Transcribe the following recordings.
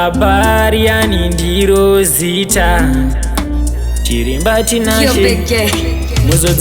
habari yani ndiro zita chirimba tinashe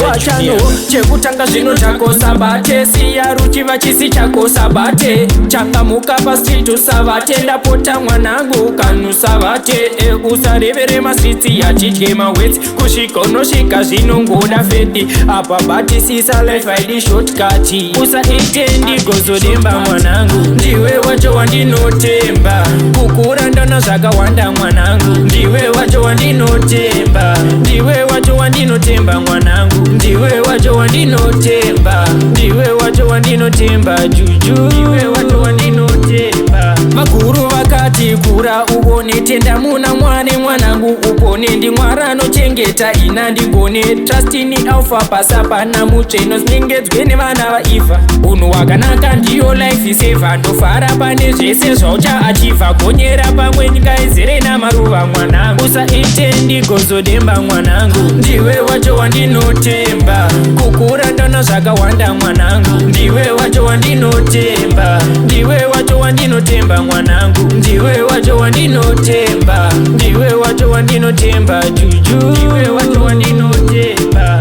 wachano chekutanga zvino chako sabate siya ruchiva chisi chako sabate changamuka pastreet usavate ndapota mwanangu kanu savate usarevere masitsi yachidye mawetsi kusvika unosvika zvinongoda feti apa batisisa life aidi shortcut usaite ndigozodemba mwanangu ndiwe wacho wandinotemba kukura ndana zvakawanda mwanangu ndiwe wacho wandinotemba ndiwe wacho wandinotemba mwanangu ndiwe wacho wandinotemba ndiwe wacho wandinotemba juju ndiwe wacho wandinotemba vakuru vakati kura uone tenda muna mwane mwanangu upone ndi mwara anochengeta ina ndigone trustini alfa pasapana mutsveno zinengedzwe nevana vaifa unhu hwakanaka ndiyo life iseva ndofara pane zvese zvaucha achivha gonyera pamwe nyika izere namaruva mwanangu usaite ndigozodemba mwanangu ndiwe wacho wandinotemba kukura ndona zvakawanda mwanangu ndiwe wacho wandinotemba ndiwe wacho wandinotemba mwanangu ndiwe wacho wandinotemba ndiwe wacho wandinotemba juju ndiwe wacho wandinotemba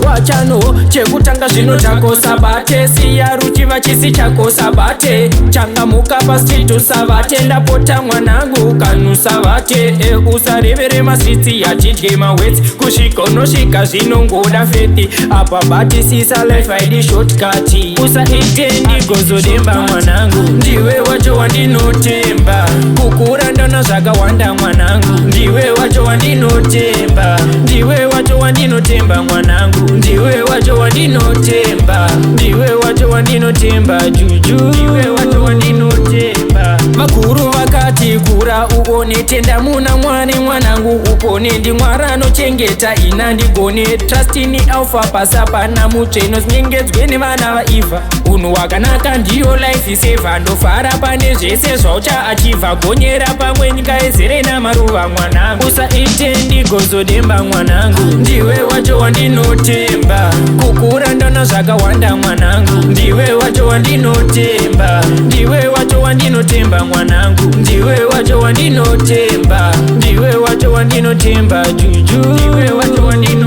wachano chekutanga zvino chako sabate siya ruchiva chisi chako sabate changamuka pastreet usavate ndapota mwanangu kanu savate usarevere masitsi yachidye mawetsi kusvika unosvika zvinongoda feti apa batisisa life aidi shortcut usaite ndigozodemba mwanangu ndiwe wacho wandinotemba kukura ndana zvakawanda mwanangu ndiwe wacho wandinotemba ndiwe wacho wandinotemba mwanangu ndiwe wacho wandinotemba ndiwe wacho wandinotemba juju ndiwe wacho wandinotemba vakuru vakati kura uone tenda muna mwane mwanangu upone ndi mwara anochengeta ina ndigone trustini alfa pasapana mutsveno zinengedzwe nevana vaifa unhu hwakanaka ndiyo life iseva ndofara pane zvese zvaucha achivha gonyera pamwe nyika izere namaruva mwanangu usaite ndigozodemba mwanangu ndiwe wacho wandinotemba kukura ndona zvakawanda mwanangu ndiwe wacho wandinotemba ndiwe wacho wandinotemba mwanangu ndiwe wacho wandinotemba ndiwe wacho wandinotemba juju ndiwe wacho wandinotemba